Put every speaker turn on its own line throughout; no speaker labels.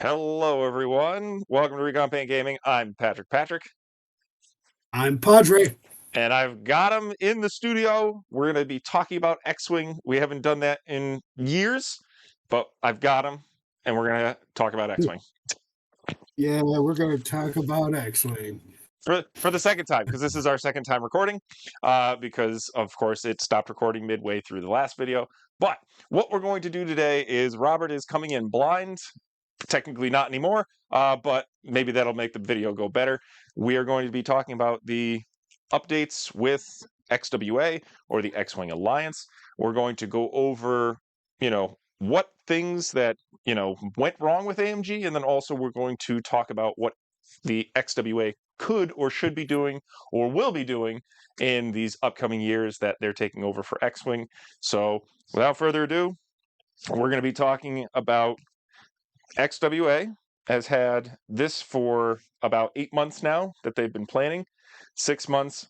Hello, everyone. Welcome to Recon Paint Gaming. I'm Patrick,
I'm Padre.
and I've got him in the studio. We're going to be talking about X Wing. We haven't done that in years, but I've got him, and we're going to talk about X Wing
Yeah, we're going to talk about X Wing.
for the second time, because this is our second time recording, because, of course, it stopped recording midway through the last video. But what we're going to do today is Robert is coming in blind. Technically not anymore, but maybe that'll make the video go better. We are going to be talking about the updates with XWA or the X-Wing Alliance. We're going to go over, what things that, went wrong with AMG, and then also we're going to talk about what the XWA could or should be doing or will be doing in these upcoming years that they're taking over for X-Wing. So without further ado, we're going to be talking about XWA has had this for about 8 months now that they've been planning. 6 months.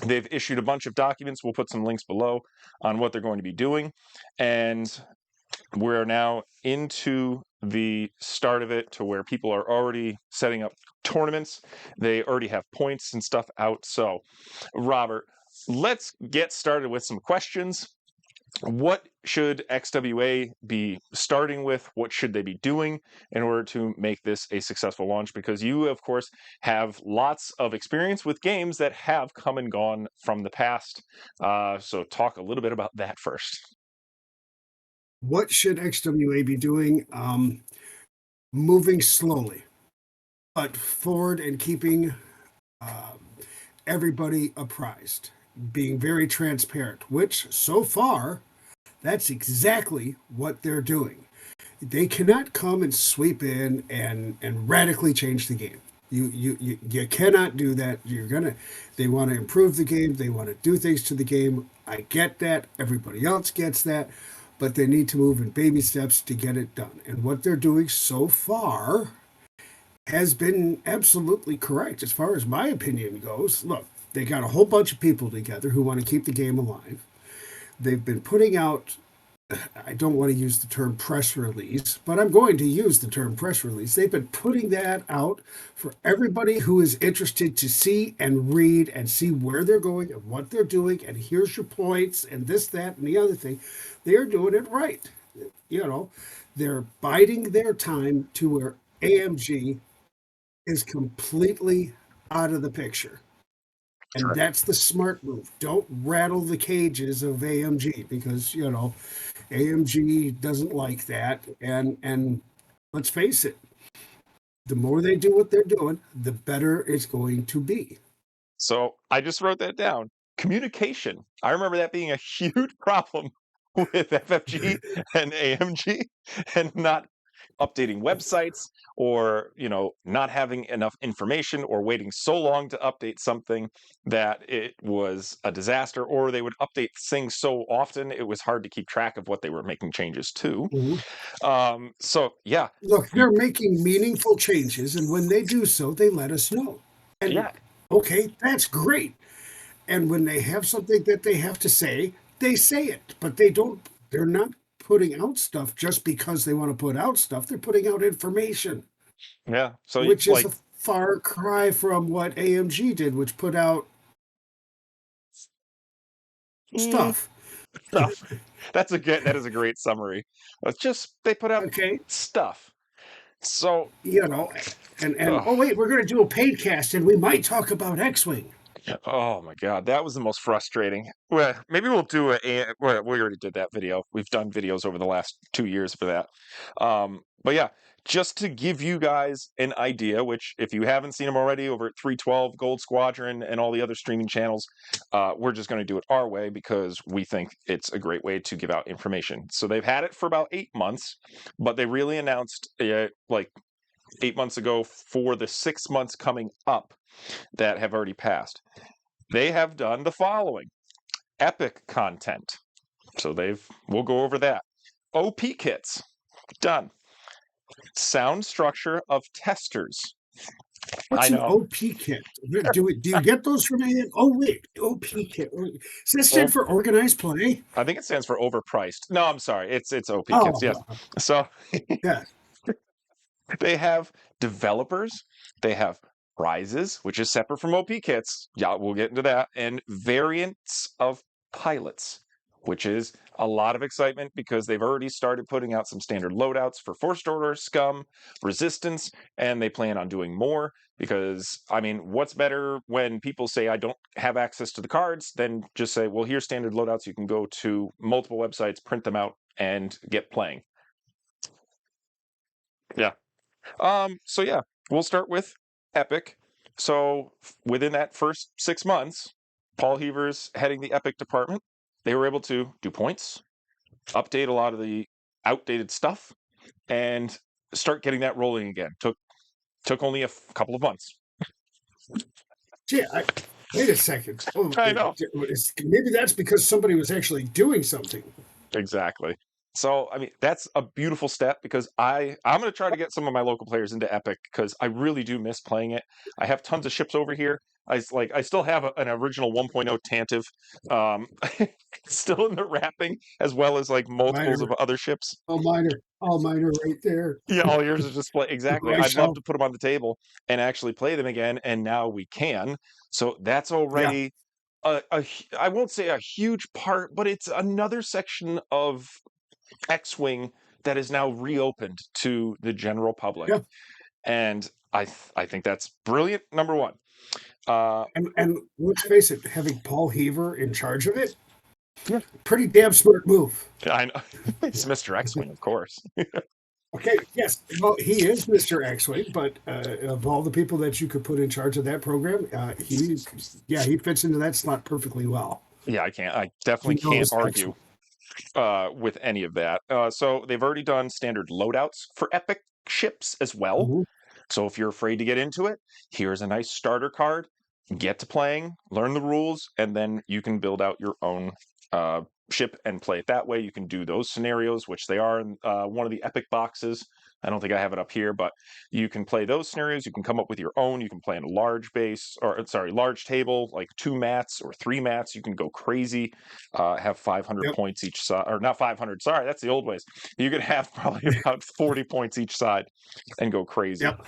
They've issued a bunch of documents. We'll put some links below on what they're going to be doing. And we're now into the start of it to where people are already setting up tournaments. They already have points and stuff out. So, Robert, let's get started with some questions. What should XWA be starting with? What should they be doing in order to make this a successful launch? Because you, of course, have lots of experience with games that have come and gone from the past. So talk a little bit about that first.
What should XWA be doing? Moving slowly, but forward and keeping um, everybody apprised, being very transparent, which so far, that's exactly what they're doing. They cannot come and sweep in and radically change the game. You cannot do that. They want to improve the game. They want to do things to the game. I get that. Everybody else gets that, but they need to move in baby steps to get it done. And what they're doing so far has been absolutely correct as far as my opinion goes. Look, they got a whole bunch of people together who want to keep the game alive. They've been putting out, I don't want to use the term press release, but I'm going to use the term press release. They've been putting that out for everybody who is interested to see and read and see where they're going and what they're doing. And here's your points and this, that, and the other thing. They're doing it right. They're biding their time to where AMG is completely out of the picture. And
Sure.
that's the smart move. Don't rattle the cages of AMG because, AMG doesn't like that. And let's face it, the more they do what they're doing, the better it's going to be.
So I just wrote that down. Communication. I remember that being a huge problem with FFG and AMG and not updating websites or not having enough information or waiting so long to update something that it was a disaster, or they would update things so often it was hard to keep track of what they were making changes to.
Mhm.
So yeah.
Look, they're making meaningful changes, and when they do so, they let us know. And
Yeah.
okay, that's great. And when they have something that they have to say, they say it, but they're not putting out stuff just because they want to put out stuff. They're putting out information,
Yeah, so
which is
like
a far cry from what AMG did, which put out
mm,
stuff.
that is a great summary. It's just they put out
Okay.
stuff. So
You know, and
oh,
oh wait, we're gonna do a paid cast and we might talk about X-Wing.
oh my God, that was the most frustrating. Well, maybe we'll do well, we already did that video. We've done videos over the last 2 years for that. But yeah, just to give you guys an idea, which if you haven't seen them already over at 312 Gold Squadron and all the other streaming channels, we're just going to do it our way because we think it's a great way to give out information. So they've had it for about 8 months, but they really announced like 8 months ago for the 6 months coming up that have already passed. They have done the following: epic content. So we'll go over that. OP kits, done. Sound structure of testers. I
What's an
know.
OP kit? Do you get those from any? Oh wait, OP kit. Does that stand
Oh,
for organized play?
I think it stands for overpriced. No, I'm sorry. It's OP kits. Yes.
Oh,
So
yeah.
They have developers, they have prizes, which is separate from OP kits. Yeah, we'll get into that, and variants of pilots, which is a lot of excitement because they've already started putting out some standard loadouts for First Order, Scum, Resistance, and they plan on doing more because, I mean, what's better when people say, I don't have access to the cards, than just say, well, here's standard loadouts. You can go to multiple websites, print them out, and get playing. Yeah. So yeah, we'll start with Epic. So within that first 6 months, Paul Heaver's heading the Epic department. They were able to do points, update a lot of the outdated stuff, and start getting that rolling again. Took only a couple of months.
Gee, wait a second. Oh,
I know.
Maybe that's because somebody was actually doing something.
Exactly. So, I mean, that's a beautiful step because I'm going to try to get some of my local players into Epic because I really do miss playing it. I have tons of ships over here. I still have an original 1.0 Tantive, still in the wrapping, as well as like multiples of other ships.
All mine are right there.
Yeah, all yours is just play exactly.
My
I'd love
shelf.
to put them on the table and actually play them again, and now we can. So that's
Yeah.
already I won't say a huge part, but it's another section of X Wing that is now reopened to the general public.
Yeah.
And I think that's brilliant. Number one.
And let's face it, having Paul Heaver in charge of it,
Yeah.
pretty damn smart move.
I know it's Mr. X Wing, of course.
Okay, yes. Well, he is Mr. X-Wing, but of all the people that you could put in charge of that program, he fits into that slot perfectly well.
Yeah, I definitely can't argue with any of that. So they've already done standard loadouts for Epic ships as well.
Mm-hmm.
So if you're afraid to get into it, here's a nice starter card. Get to playing, learn the rules, and then you can build out your own ship and play it that way. You can do those scenarios, which they are in one of the Epic boxes. I don't think I have it up here, but you can play those scenarios. You can come up with your own. You can play in a large base, or sorry, large table, like 2 mats or 3 mats. You can go crazy, have 500 points each side, or not 500. Sorry, that's the old ways. You could have probably about 40 points each side and go crazy.
Yep.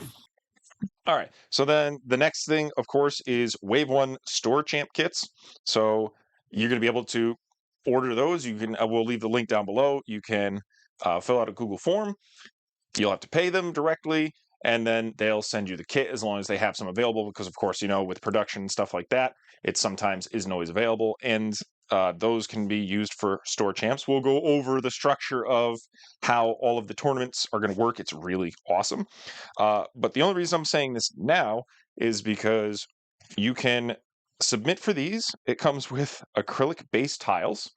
All right. So then the next thing, of course, is Wave 1 Store Champ kits. So you're going to be able to order those. You can. We'll leave the link down below. You can fill out a Google form. You'll have to pay them directly, and then they'll send you the kit as long as they have some available. Because of course, with production and stuff like that, it sometimes isn't always available, and those can be used for store champs. We'll go over the structure of how all of the tournaments are going to work. It's really awesome. But the only reason I'm saying this now is because you can submit for these. It comes with acrylic base tiles,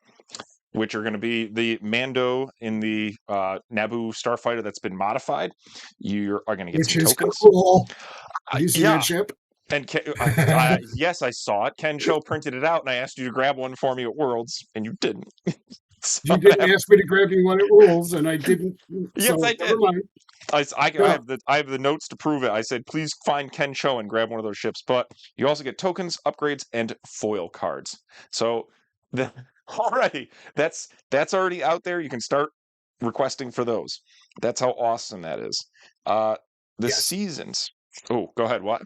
which are going to be the Mando in the Naboo starfighter that's been modified. You are going to get some tokens.
Cool. Have you seen that ship?
And yes, I saw it. Ken Cho printed it out, and I asked you to grab one for me at Worlds, and you didn't.
So you didn't ask me to grab you one at Rules, and I didn't.
Yes,
so
I did. I have the notes to prove it. I said, please find Ken Cho and grab one of those ships. But you also get tokens, upgrades, and foil cards. So already that's already out there. You can start requesting for those. That's how awesome that is. Seasons. Oh, go ahead. What?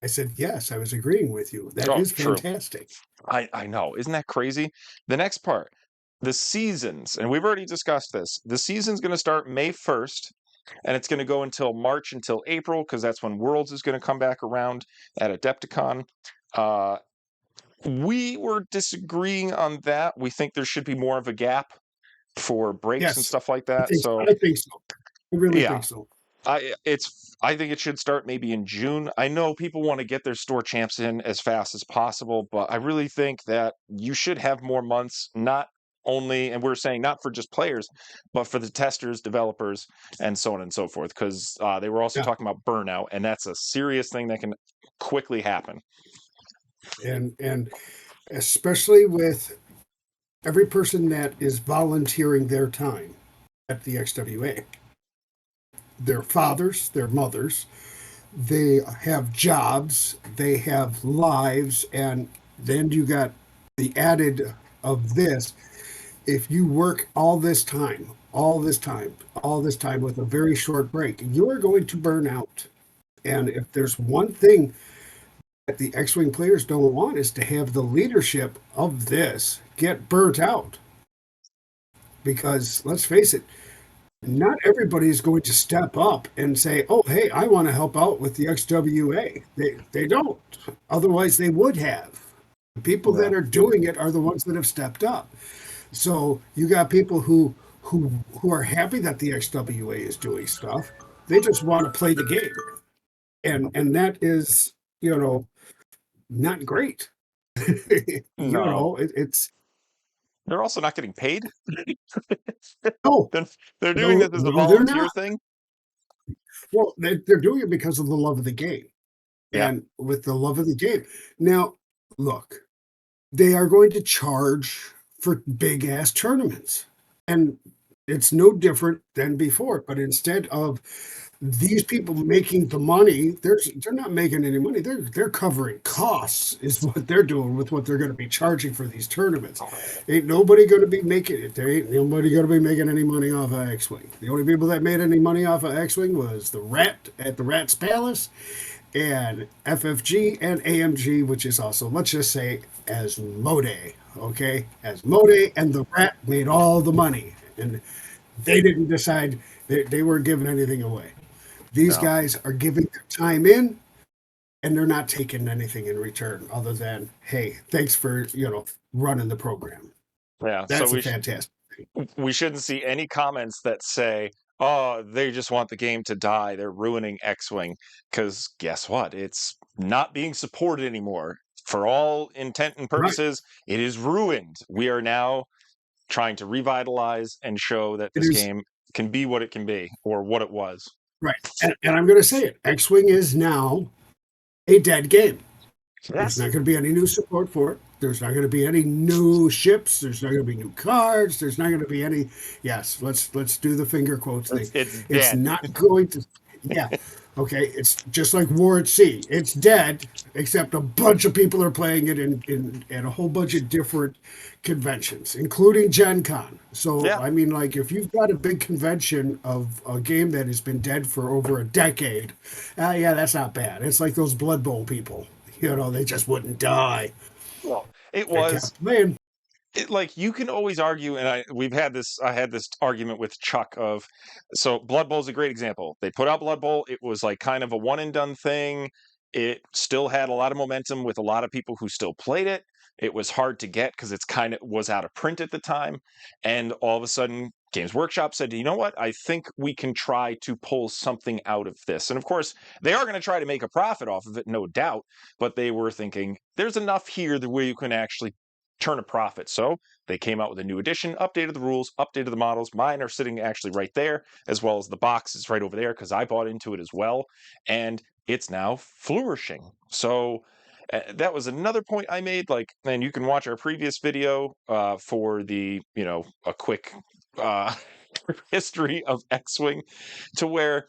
I said, yes, I was agreeing with you. That is fantastic.
True. I know. Isn't that crazy? The next part, the seasons, and we've already discussed this. The season's going to start May 1st, and it's going to go until March, until April, because that's when Worlds is going to come back around at Adepticon. We were disagreeing on that. We think there should be more of a gap for breaks and stuff like that.
I think so. I really think so.
I think it should start maybe in June. I know people want to get their store champs in as fast as possible, but I really think that you should have more months, not only, and we're saying not for just players, but for the testers, developers, and so on and so forth, because they were also talking about burnout, and that's a serious thing that can quickly happen.
And especially with every person that is volunteering their time at the XWA. Their fathers, their mothers, they have jobs, they have lives, and then you got the added of this. If you work all this time all this time with a very short break, you are going to burn out. And if there's one thing that the X-Wing players don't want is to have the leadership of this get burnt out. Because let's face it, not everybody is going to step up and say, "Oh, hey, I want to help out with the XWA." They don't. Otherwise, they would have. The people
Yeah.
that are doing it are the ones that have stepped up. So you got people who are happy that the XWA is doing stuff. They just want to play the game, and that is, not great.
No,
It's
they're also not getting paid.
no,
Then they're doing
no,
this as a
no, they're
volunteer
not.
thing.
Well, they're doing it because of the love of the game,
Yeah.
and with the love of the game. Now, look, they are going to charge for big ass tournaments, and it's no different than before. But instead of these people making the money, they're not making any money. They're covering costs, is what they're doing with what they're going to be charging for these tournaments. Ain't nobody going to be making it. There ain't nobody going to be making any money off of X-Wing. The only people that made any money off of X-Wing was the Rat at the Rat's Palace, and FFG and AMG, which is also, let's just say, as Mode. Okay, as Mode and the Rat made all the money, and they didn't decide they weren't giving anything away. These
No.
guys are giving their time in, and they're not taking anything in return other than, hey, thanks for running the program.
Yeah. So
That's a fantastic thing.
we shouldn't see any comments that say, "Oh, they just want the game to die. They're ruining X-Wing." Because guess what? It's not being supported anymore. For all intent and
Right.
purposes, it is ruined. We are now trying to revitalize and show that
It
this
is
game can be what it can be, or what it was.
right. And I'm going to say it. X-Wing is now a dead game. There's
Yes.
not going to be any new support for it. There's not going to be any new ships. There's not going to be new cards. There's not going to be any. Yes, let's do the finger quotes thing.
It's
It's
dead.
not going to. Yeah, okay. It's just like War at Sea. It's dead, except a bunch of people are playing it in a whole bunch of different conventions, including Gen Con. So
Yeah.
I mean, like, if you've got a big convention of a game that has been dead for over a decade, yeah, that's not bad. It's like those Blood Bowl people. They just wouldn't die.
Well, it
They
was
kept playing.
like you can always argue, and I had this argument with Chuck of, so Blood Bowl is a great example. They put out Blood Bowl, it was like kind of a one and done thing. It still had a lot of momentum with a lot of people who still played it. It was hard to get because it's kind of was out of print at the time, and all of a sudden Games Workshop said, you know what, I think we can try to pull something out of this. And of course they are going to try to make a profit off of it, no doubt, but they were thinking there's enough here that where you can actually turn a profit. So they came out with a new edition, updated the rules, updated the models. Mine are sitting actually right there, as well as the box is right over there because I bought into it as well. And it's now flourishing. So that was another point I made. Like, and you can watch our previous video for the, a quick uh, history of X-Wing, to where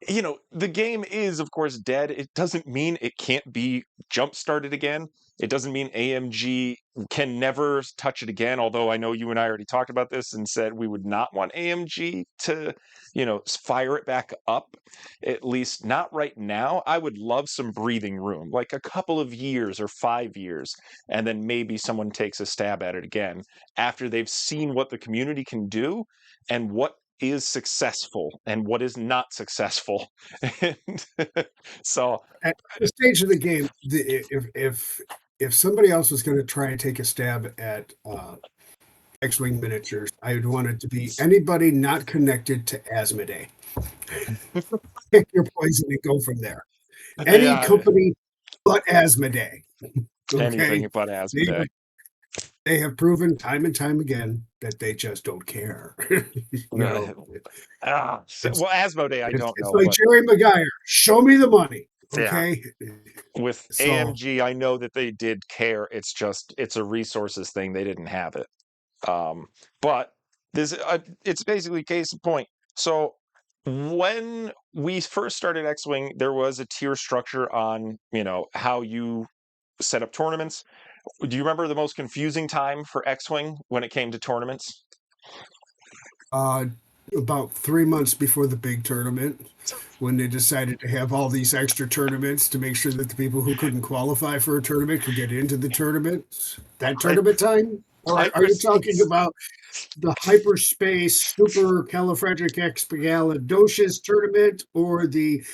the game is, of course, dead. It doesn't mean it can't be jump started again. It doesn't mean AMG can never touch it again. Although I know you and I already talked about this and said we would not want AMG to, fire it back up. At least not right now. I would love some breathing room, like a couple of years or 5 years, and then maybe someone takes a stab at it again after they've seen what the community can do and what is successful and what is not successful. And so
At the stage of the game, if somebody else was going to try and take a stab at X-wing miniatures, I would want it to be anybody not connected to Asmodee. Pick your poison and go from there. Any
yeah,
company but Asmodee.
anything
Okay,
but
they have,
Asmodee.
they have proven time and time again that they just don't care. It's
Well, Asmodee, I
it's
don't
it's
know,
like
but
Jerry Maguire. Show me the money.
yeah,
Okay,
with
so
AMG, I know that they did care. It's just it's a resources thing. They didn't have it. Um, but this it's basically case in point. So when we first started X-Wing, there was a tier structure on how you set up tournaments. Do you remember the most confusing time for X-Wing when it came to tournaments?
uh, about 3 months before the big tournament, when they decided to have all these extra tournaments to make sure that the people who couldn't qualify for a tournament could get into the tournament. That tournament time? Or are you talking
Hyperspace.
about the hyperspace supercalifragilisticexpialidocious tournament, or the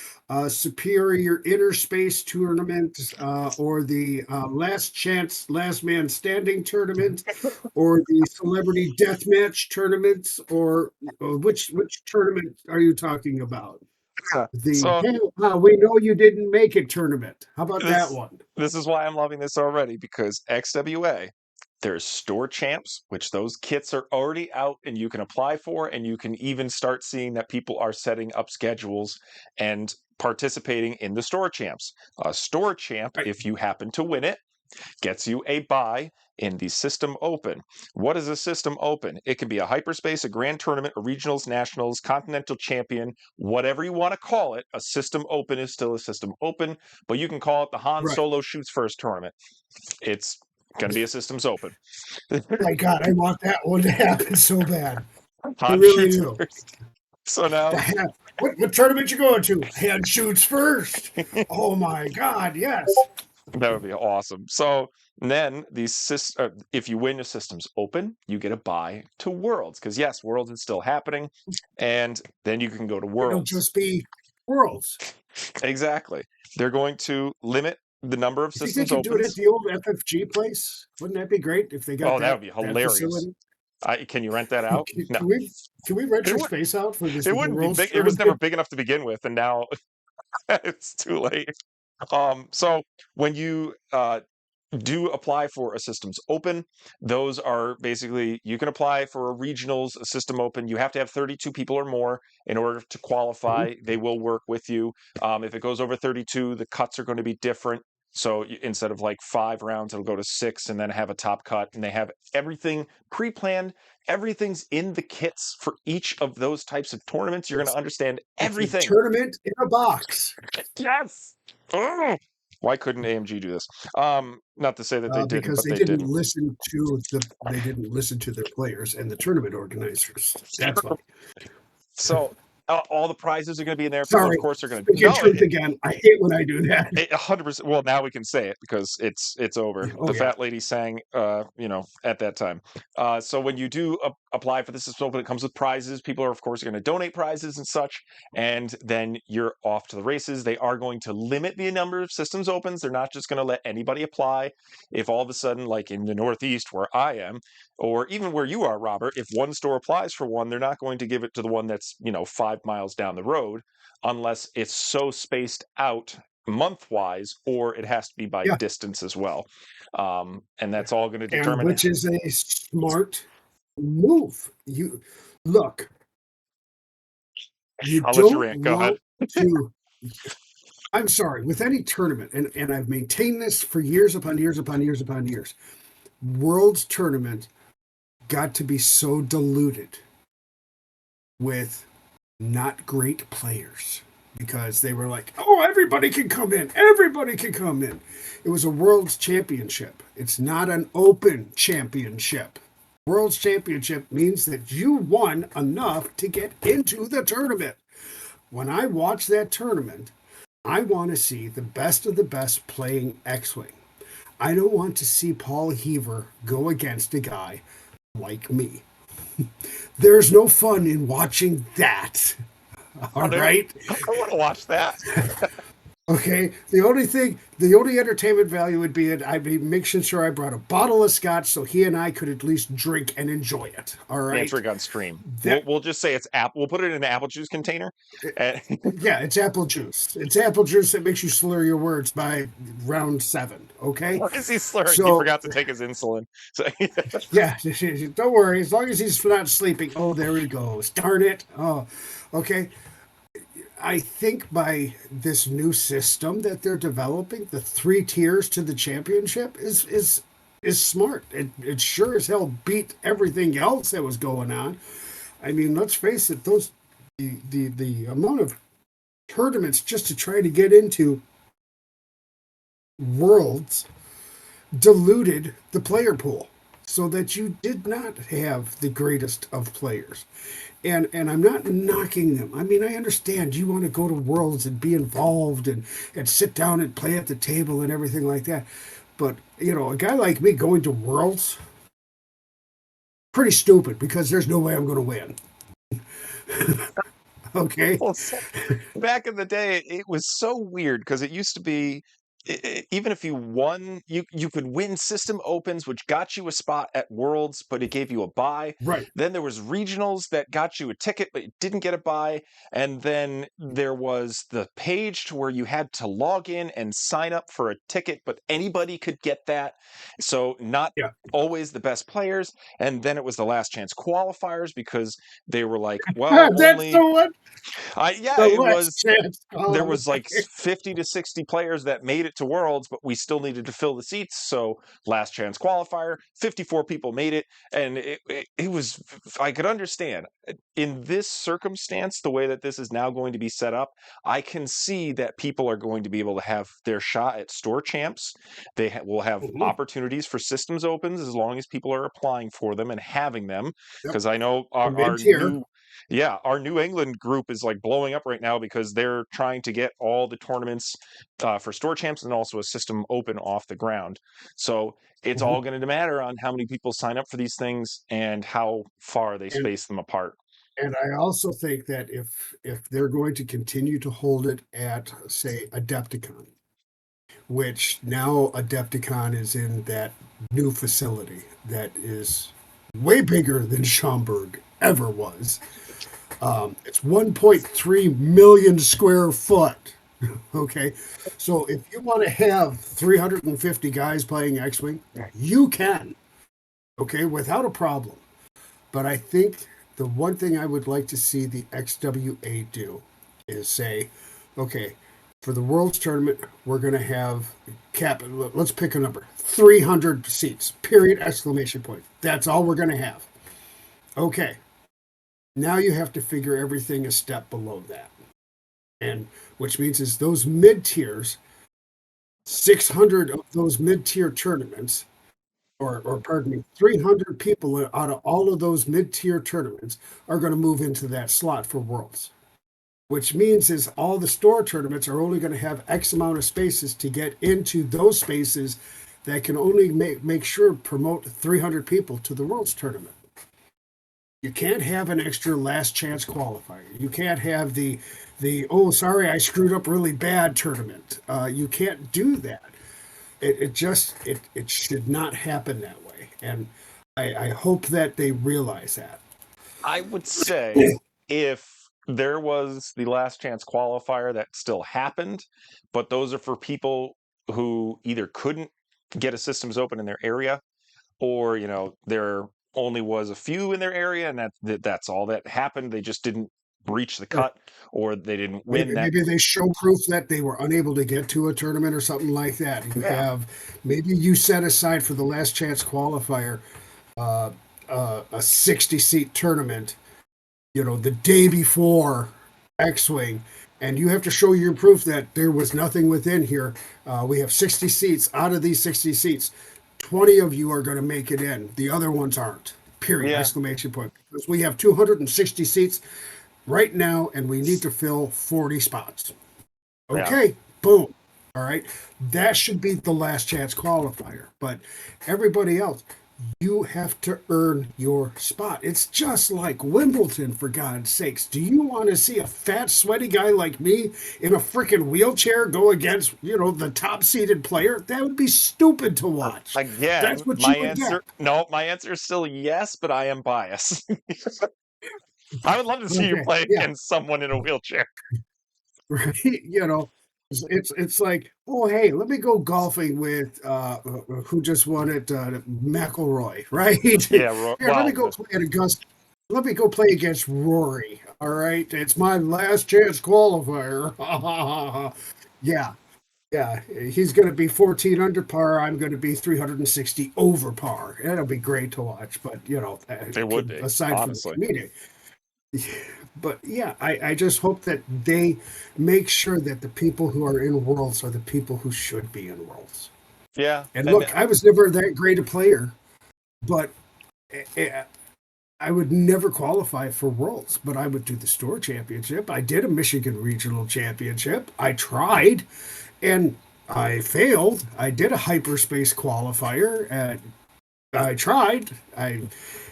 superior inner space tournament, or the last chance last man standing tournament, or the celebrity deathmatch tournament, or which tournament are you talking about?
Yeah.
The
So
hey, we know you didn't make it tournament. How about that
this
one?
this is why I'm loving this already because XWA, there's store champs, which those kits are already out and you can apply for, and you can even start seeing that people are setting up schedules and participating in the store champs. A store champ,
Right.
if you happen to win it, gets you a buy in the System Open. What is a System Open? It can be a hyperspace, a grand tournament, a regionals, nationals, continental champion, whatever you want to call it. A System Open is still a System Open, but you can call it the Han
Right.
Solo Shoots First tournament. It's going to be a Systems Open.
My God, I want that one to happen so bad. I
Han
really
shoots
do.
first. So now,
The hand, what tournament you going to? Hand shoots first. Oh my God, yes.
that would be awesome. So then if you win a Systems Open, you get a buy to Worlds because yes, Worlds is still happening, and then you can go to
It'll
Worlds.
just be worlds.
Exactly. They're going to limit the number of
You think they
Systems
could do it at
Opens.
the old FFG place? Wouldn't that be great if they got
Oh, that would
that
be
that
hilarious.
facility?
Can you rent that
Can,
out? No,
can we rent
it
your
would.
space out for this
It wouldn't be
world's
big. It was never
tournament?
big enough to begin with, and now it's too late. So when you do apply for a Systems Open, those are basically you can apply for a regionals, a System Open. You have to have 32 people or more in order to
Mhm.
qualify. They will work with you. If it goes over 32, the cuts are going to be different. So instead of like 5 rounds, it'll go to 6 and then have a top cut. And they have everything pre-planned. Everything's in the kits for each of those types of tournaments. You're going
It's,
to understand
it's a
everything.
tournament in a box.
Yes. Ugh. Why couldn't AMG do this? Not to say that they didn't,
Because
but they didn't.
they didn't listen to their players and the tournament organizers. That's why.
So all the prizes are going to be in there. People, of
Sorry,
course, are going to
speaking
no.
truth again. I hate when I do that.
100%. Well, now we can say it because it's over.
Oh
The
yeah,
fat lady sang, at that time. So when you do apply for this open, it comes with prizes. People are, of course, going to donate prizes and such, and then you're off to the races. They are going to limit the number of systems opens. They're not just going to let anybody apply. If all of a sudden, like in the Northeast where I am, or even where you are, Robert, if one store applies for one, they're not going to give it to the one that's 5 miles down the road unless it's so spaced out month wise or it has to be by
yeah,
distance as well. And that's all going to
and
determine.
which is a smart move. You look, you
I'll let you
don't
rant. Go ahead.
want to. I'm sorry, with any tournament, and I've maintained this for years upon years upon years upon years. World's tournament got to be so diluted with not great players because they were like, oh, everybody can come in. Everybody can come in. It was a world's championship. It's not an open championship. World's championship means that you won enough to get into the tournament. When I watch that tournament, I want to see the best of the best playing X Wing. I don't want to see Paul Heaver go against a guy like me. There's no fun in watching that. All
Oh,
right.
I want to watch that.
Okay. The only entertainment value would be I'd be making sure I brought a bottle of scotch so he and I could at least drink and enjoy it. All right.
Answering on stream.
That
We'll just say it's apple. We'll put it in an apple juice container. And
yeah, it's apple juice. It's apple juice that makes you slur your words by round 7. Okay.
why is he slurring? He
So
forgot to take his insulin. So
yeah, don't worry. As long as he's not sleeping. Oh, there he goes. Darn it. Oh, okay. I think by this new system that they're developing, the 3 tiers to the championship is smart. It sure as hell beat everything else that was going on. I mean, let's face it, the amount of tournaments just to try to get into worlds diluted the player pool so that you did not have the greatest of players. And I'm not knocking them. I mean, I understand you want to go to Worlds and be involved and sit down and play at the table and everything like that. But, a guy like me going to Worlds, pretty stupid because there's no way I'm going to win. Okay.
Well, back in the day, it was so weird because it used to be even if you won, you could win system opens, which got you a spot at Worlds, but it gave you a bye.
Right.
Then there was regionals that got you a ticket, but you didn't get a bye. And then there was the page to where you had to log in and sign up for a ticket, but anybody could get that. So not
Yeah.
always the best players. And then it was the last chance qualifiers because they were like, well,
That's
only
the one.
yeah,
The
it
last
was
chance.
there
Oh,
was like 50 to 60 players that made it to Worlds, but we still needed to fill the seats. So last chance qualifier, 54 people made it. And it was, I could understand in this circumstance, the way that this is now going to be set up, I can see that people are going to be able to have their shot at store champs. They will have
mhm.
opportunities for systems opens as long as people are applying for them and having them.
Yep.
Because I know
The
our
mid-tier.
new yeah, our New England group is like blowing up right now because they're trying to get all the tournaments for store champs and also a system open off the ground. So it's
Mhm.
all going to matter on how many people sign up for these things and how far they
And
space them apart.
and I also think that if they're going to continue to hold it at, say, Adepticon, which now Adepticon is in that new facility that is way bigger than Schaumburg ever was. It's 1.3 million square foot. Okay. So if you want to have 350 guys playing X Wing, you can. Okay. Without a problem. But I think the one thing I would like to see the XWA do is say, okay, for the World's Tournament, we're going to have let's pick a number 300 seats, period, exclamation point. That's all we're going to have. Okay. Now you have to figure everything a step below that. And which means is those mid tiers, 600 of those mid tier tournaments, or pardon me, 300 people out of all of those mid tier tournaments are going to move into that slot for Worlds. Which means is all the store tournaments are only going to have X amount of spaces to get into those spaces that can only make sure promote 300 people to the Worlds tournament. You can't have an extra last chance qualifier. You can't have the oh sorry I screwed up really bad tournament. You can't do that. It should not happen that way, and I hope that they realize that.
I would say if there was the last chance qualifier that still happened, but those are for people who either couldn't get a systems open in their area or there only was a few in their area and that's all that happened. They just didn't reach the
Or
cut or they didn't
maybe
win that.
maybe they show proof that they were unable to get to a tournament or something like that. You
Yeah,
have maybe you set aside for the last chance qualifier uh, a 60 seat tournament, the day before X Wing, and you have to show your proof that there was nothing within here. We have 60 seats. Out of these 60 seats, 20 of you are going to make it in. The other ones aren't. Period.
yeah,
Exclamation point. Because we have 260 seats right now, and we need to fill 40 spots.
yeah.
Okay, boom. All right. That should be the last chance qualifier. But everybody else, you have to earn your spot. It's just like Wimbledon, for God's sakes. Do you want to see a fat, sweaty guy like me in a freaking wheelchair go against, the top seeded player? That would be stupid to watch.
Again,
That's what
my
you would get.
answer, no, my answer is still yes, but I am biased. I would love to see you
Okay.
play
Yeah.
against someone in a wheelchair.
Right. It's like, oh hey, let me go golfing with who just won it, McElroy, right?
Yeah,
Here, let me
well,
go play at Augusta. Let me go play against Rory. All right, it's my last chance qualifier. Yeah, yeah. He's going to be 14 under par. I'm going to be 360 over par. That'll be great to watch. But
it would be,
aside from the
honestly.
comedic, but yeah, I just hope that they make sure that the people who are in Worlds are the people who should be in Worlds.
Yeah,
And
and
look, I was never that great a player. but eh, I would never qualify for Worlds, but I would do the store championship. I did a Michigan regional championship. I tried and I failed. I did a hyperspace qualifier. I tried.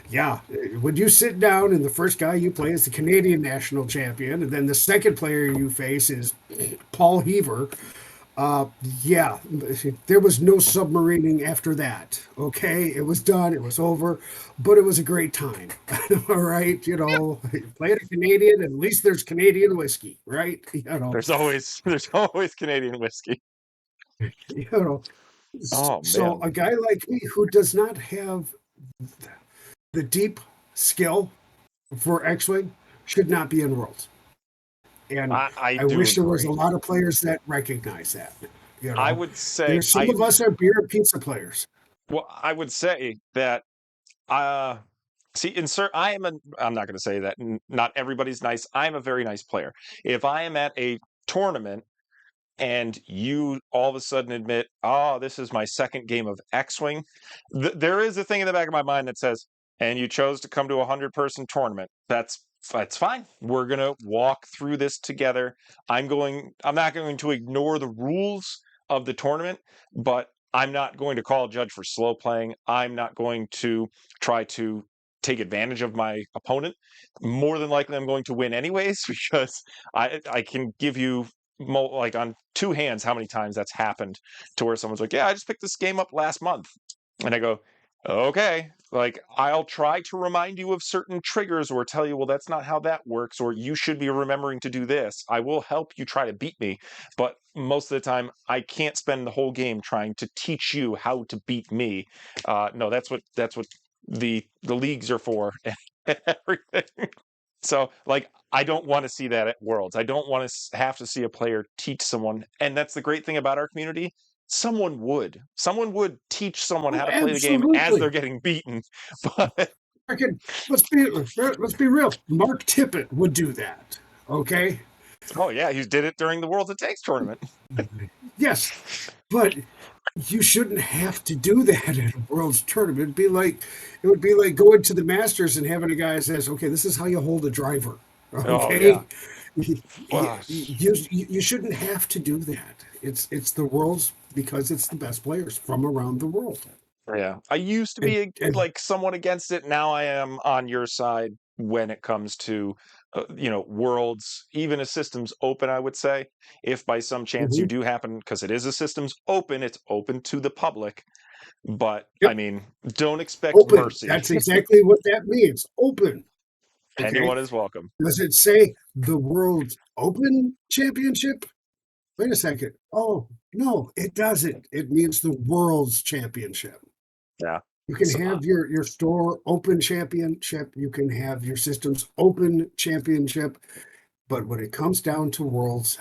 Yeah. When you sit down and the first guy you play is the Canadian national champion, and then the second player you face is Paul Heaver. Uh, yeah, there was no submarining after that. Okay, it was done. It was over, but it was a great time. All right, playing a Canadian. At least there's Canadian whiskey, right?
There's always Canadian whiskey.
You know.
Oh
So
man.
a guy like me who does not have the deep skill for X-wing should not be in Worlds. And
I
I
do
wish there was a
agree.
lot of players that recognize that. You
I
know,
would say
there's some of us are beer and pizza players.
I would say that uh see insert I'm not going to say that not everybody's nice. I'm a very nice player. If I am at a tournament and you all of a sudden admit, "Oh, this is my second game of X-wing," there is a thing in the back of my mind that says, "And you chose to come to a 100-person tournament. That's fine. We're gonna walk through this together. I'm not going to ignore the rules of the tournament, but I'm not going to call a judge for slow playing. I'm not going to try to take advantage of my opponent. More than likely, I'm going to win anyways because I can give you like on two hands how many times that's happened to where someone's like, "Yeah, I just picked this game up last month," and I go, "Okay." Like I'll try to remind you of certain triggers or tell you, "Well, that's not how that works," or "You should be remembering to do this." I will help you try to beat me, but most of the time I can't spend the whole game trying to teach you how to beat me. No, that's what the leagues are for and everything. So, like, I don't want to see that at Worlds. I don't want to have to see a player teach someone. And that's the great thing about our community. Someone would. Someone would teach someone
Oh,
how to play the game as they're
absolutely.
getting beaten. But
Freaking, let's be real. Mark Tippett would do that. Okay.
oh yeah, he did it during the Worlds of Tanks tournament.
Yes, but you shouldn't have to do that at a World's tournament. It would be like going to the Masters and having a guy that says, "Okay, this is how you hold a driver."
Oh yeah.
Okay, you,
Wow.
you shouldn't have to do that. It's the World's because it's the best players from around the world.
Yeah. I used to
And,
be
and
like somewhat against it. Now I am on your side when it comes to, worlds, even a systems open, I would say. If by some chance you
mhm,
do happen, because it is a systems open, it's open to the public. But I
yep,
mean, don't expect
open.
mercy.
That's exactly what that means. Open. Okay.
Anyone is welcome.
Does it say the World's Open Championship? Wait a second. Oh, no, it doesn't. It means the world's championship.
Yeah.
You can
So,
have your store open championship. You can have your systems open championship. But when it comes down to worlds,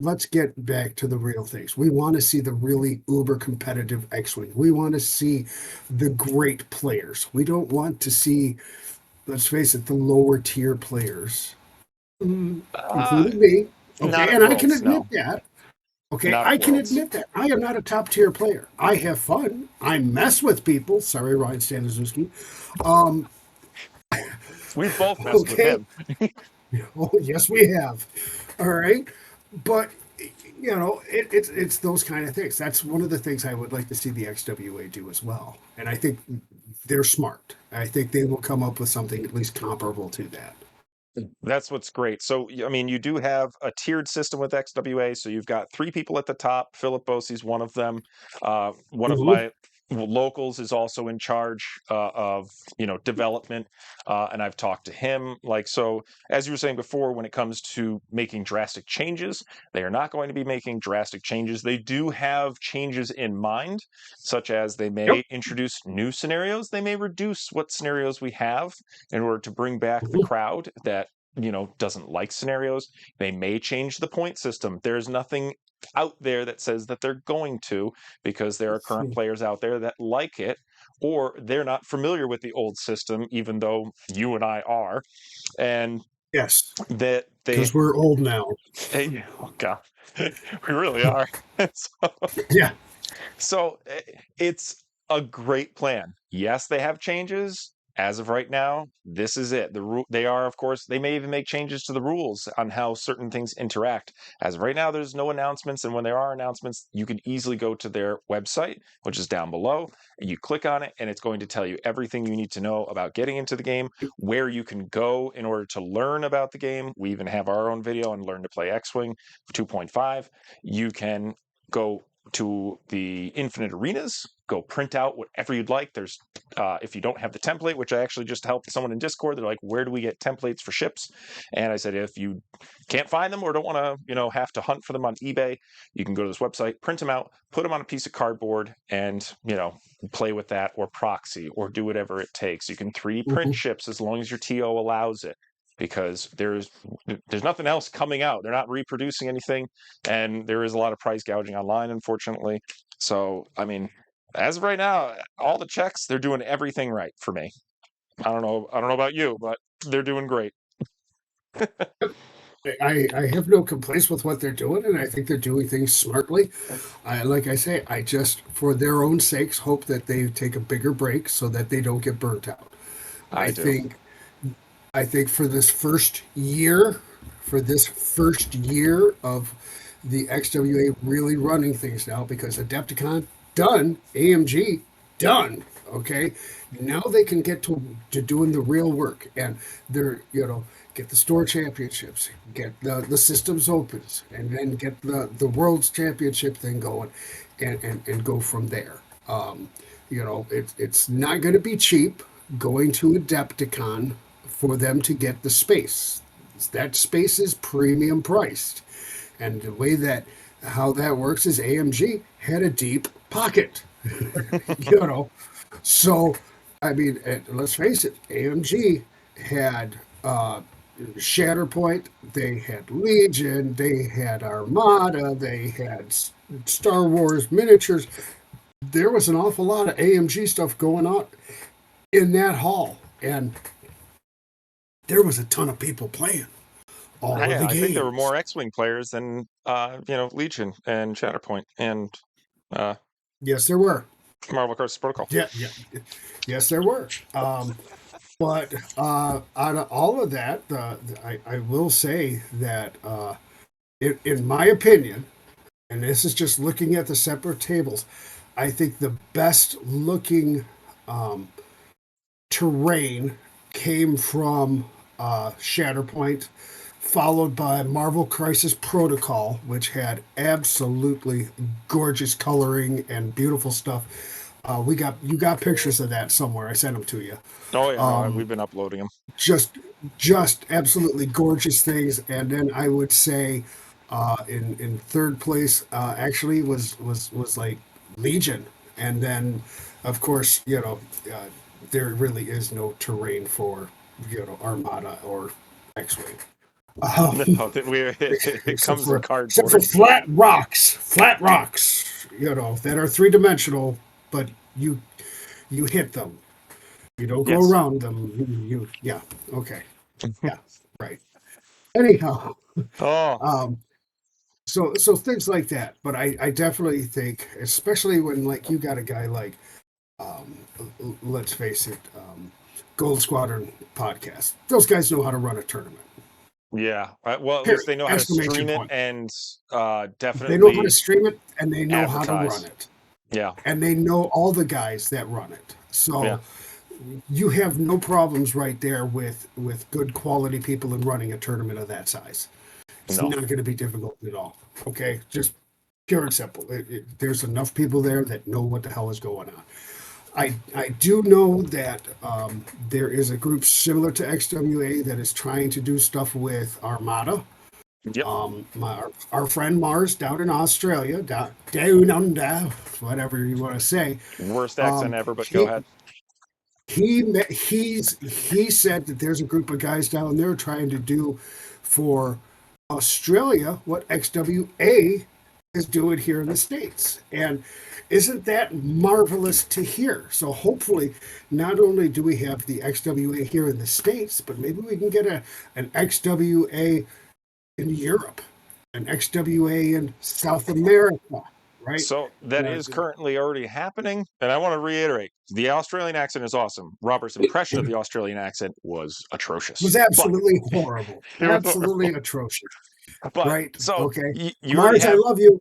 let's get back to the real things. We want to see the really uber competitive X-Wing. We want to see the great players. We don't want to see, let's face it, the lower tier players,
uh,
including me.
not
Okay.
at
And I can
worlds,
admit
no.
that. Okay,
Not at
I can
worlds.
admit that. I am not a top tier player. I have fun. I mess with people. Sorry, Ryan Staniszewski. Um,
We've both messed with
okay.
him.
Oh, yes, we have. All right. But, it's those kind of things. That's one of the things I would like to see the XWA do as well. And I think they're smart. I think they will come up with something at least comparable to that.
That's what's great. So, I mean, you do have a tiered system with XWA. So you've got three people at the top. Philip Bosey's one of them. One of
Mhm.
my locals is also in charge of development, and I've talked to him. Like so, as you were saying before, when it comes to making drastic changes, they are not going to be making drastic changes. They do have changes in mind, such as they
Yep.
may introduce new scenarios. They may reduce what scenarios we have in order to bring back the
Mhm.
crowd that doesn't like scenarios. They may change the point system. There's nothing out there that says that they're going to, because there are current players out there that like it, or they're not familiar with the old system, even though you and I are, and
Yes,
that they,
because we're old now.
oh god, we really are. so,
Yeah.
so it's a great plan. Yes, they have changes. As of right now, this is it. They are, of course, they may even make changes to the rules on how certain things interact. As of right now, there's no announcements, and when there are announcements, you can easily go to their website, which is down below, and you click on it, and it's going to tell you everything you need to know about getting into the game, where you can go in order to learn about the game. We even have our own video on Learn to Play X Wing 2.5. You can go to the infinite arenas, go print out whatever you'd like. There's if you don't have the template, which I actually just helped someone in Discord, they're like, where do we get templates for ships? And I said, if you can't find them or don't want to have to hunt for them on eBay, you can go to this website, print them out, put them on a piece of cardboard, and play with that, or proxy, or do whatever it takes. You can 3D print ships as long as your TO allows it, because there's nothing else coming out. They're not reproducing anything, and there is a lot of price gouging online, unfortunately. So, I mean, as of right now, all the checks, they're doing everything right for me. I don't know about you, but they're doing great.
I have no complaints with what they're doing, and I think they're doing things smartly. Like I say, I just, for their own sakes, hope that they take a bigger break so that they don't get burnt out.
I do.
I think for this first year of the XWA really running things now, because Adepticon done, AMG done. Okay, now they can get to doing the real work, and they're get the store championships, get the systems opens, and then get the world's championship thing going, and go from there. It's not going to be cheap going to Adepticon for them to get the space. That space is premium priced. And the way how that works is AMG had a deep pocket. So, I mean, let's face it, AMG had Shatterpoint, they had Legion, they had Armada, they had Star Wars miniatures. There was an awful lot of AMG stuff going on in that hall, and there was a ton of people playing all of the games.
I think there were more X-Wing players than Legion and Shatterpoint and
yes, there were.
Marvel Crisis Protocol.
Yeah. Yes, there were. But out of all of that, I will say that in my opinion, and this is just looking at the separate tables, I think the best looking terrain came from Shatterpoint, followed by Marvel Crisis Protocol, which had absolutely gorgeous coloring and beautiful stuff. You got pictures of that somewhere. I sent them to you.
Oh yeah, we've been uploading them.
Just absolutely gorgeous things. And then I would say in third place actually was like Legion, and then of course there really is no terrain for Armada or X-Wing.
No, it comes in cardboard.
Except for flat rocks, that are three-dimensional, but you hit them. You don't go around them. Okay. Yeah, right. Anyhow. So things like that. But I definitely think, especially when you got a guy like let's face it, Gold Squadron podcast. Those guys know how to run a tournament.
Yeah, well, at least they know how to stream it, and definitely
they know how to stream it, and they know how to run it.
Yeah,
and they know all the guys that run it. So you have no problems right there with good quality people in running a tournament of that size. It's not going to be difficult at all. Okay, just pure and simple. There's enough people there that know what the hell is going on. I do know that there is a group similar to XWA that is trying to do stuff with Armada.
Yep.
Our friend Mars down in Australia, down under, whatever you want to say.
Worst accent ever, but go ahead.
He said that there's a group of guys down there trying to do for Australia what XWA is doing here in the States. And isn't that marvelous to hear? So hopefully, not only do we have the XWA here in the States, but maybe we can get an XWA in Europe, an XWA in South America, right?
So that
Uh,
is currently already happening. And I want to reiterate the Australian accent is awesome. Robert's impression of the Australian accent was atrocious.
was
But
absolutely horrible,
it was
absolutely
horrible.
atrocious,
But
right?
so
Okay,
you already
Mars, I
have,
love you.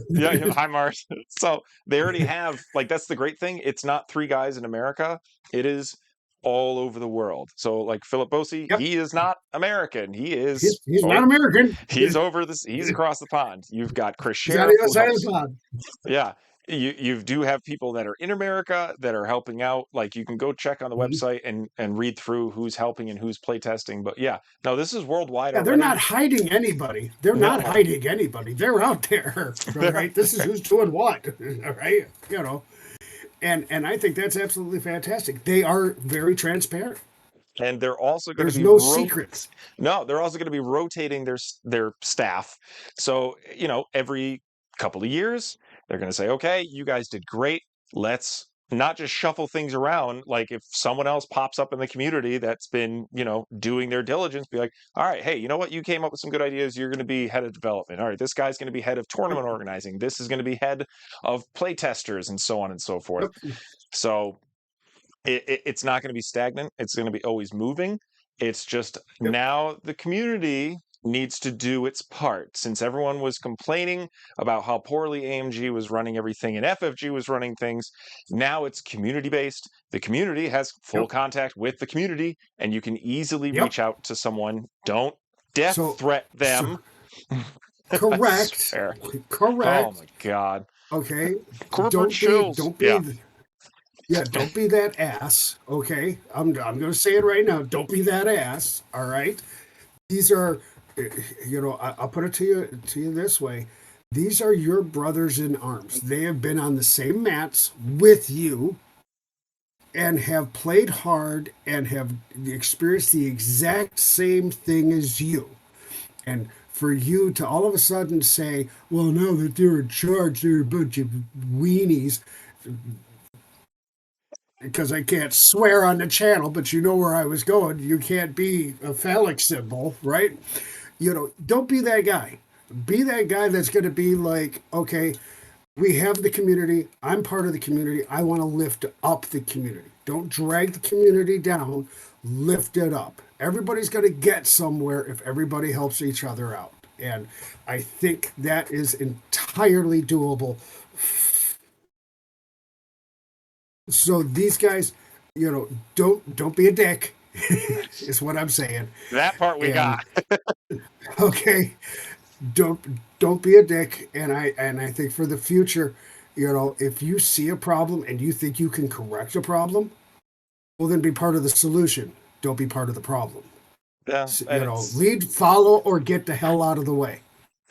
yeah, yeah, hi Mars. So they already have, like, that's the great thing. It's not three guys in America. It is all over the world. So like Philip Bosi,
Yep,
he is not American. He is
he's not American.
he's over this, he's across the pond. You've got Chris
He's on the
Sheriff
other
who
side of
helps.
the pond.
Yeah. You do have people that are in America that are helping out. Like you can go check on the
Mhm.
website and read through who's helping and who's playtesting. But yeah, no, this is worldwide
Yeah, they're
already.
not hiding anybody. They're not
No,
hiding anybody. They're out there. All
they're
right. This is who's doing what. All right. You know, and I think that's absolutely fantastic. They are very transparent.
and they're also going to
There's
be
no secrets.
no, they're also going to be rotating their staff. So, every couple of years, they're going to say, "Okay, you guys did great. Let's not just shuffle things around. Like if someone else pops up in the community that's been, doing their diligence, be like, "All right, hey, you know what? You came up with some good ideas. You're going to be head of development. All right, this guy's going to be head of
Yep.
tournament organizing. This is going to be head of play testers and so on and so forth."
Yep.
So, it's not going to be stagnant. It's going to be always moving. It's just
Yep.
now the community needs to do its part. Since everyone was complaining about how poorly AMG was running everything and FFG was running things, now it's community based. The community has full
Yep.
contact with the community, and you can easily
Yep.
reach out to someone. Don't death
So,
threat
so
them. I
correct.
swear. Oh
Correct.
my God.
Okay.
Corporate
Don't be.
shills.
Don't
Yeah.
be. Yeah. Don't be that ass. Okay. I'm going to say it right now. Don't be that ass. All right. These are, I'll put it to you this way. These are your brothers in arms. They have been on the same mats with you and have played hard and have experienced the exact same thing as you. And for you to all of a sudden say, well, now that they're in charge, they're a bunch of weenies, because I can't swear on the channel, but you know where I was going. You can't be a phallic symbol, right? Don't be that guy. Be that guy that's going to be like, okay, we have the community. I'm part of the community. I want to lift up the community. Don't drag the community down. Lift it up. Everybody's going to get somewhere if everybody helps each other out. And I think that is entirely doable. So these guys, don't be a dick, is what I'm saying.
That part we got.
And okay, don't don't be a dick. And I think for the future, if you see a problem and you think you can correct a problem, well, then be part of the solution. Don't be part of the problem.
Yeah,
So,
and it's
lead, follow, or get the hell out of the way.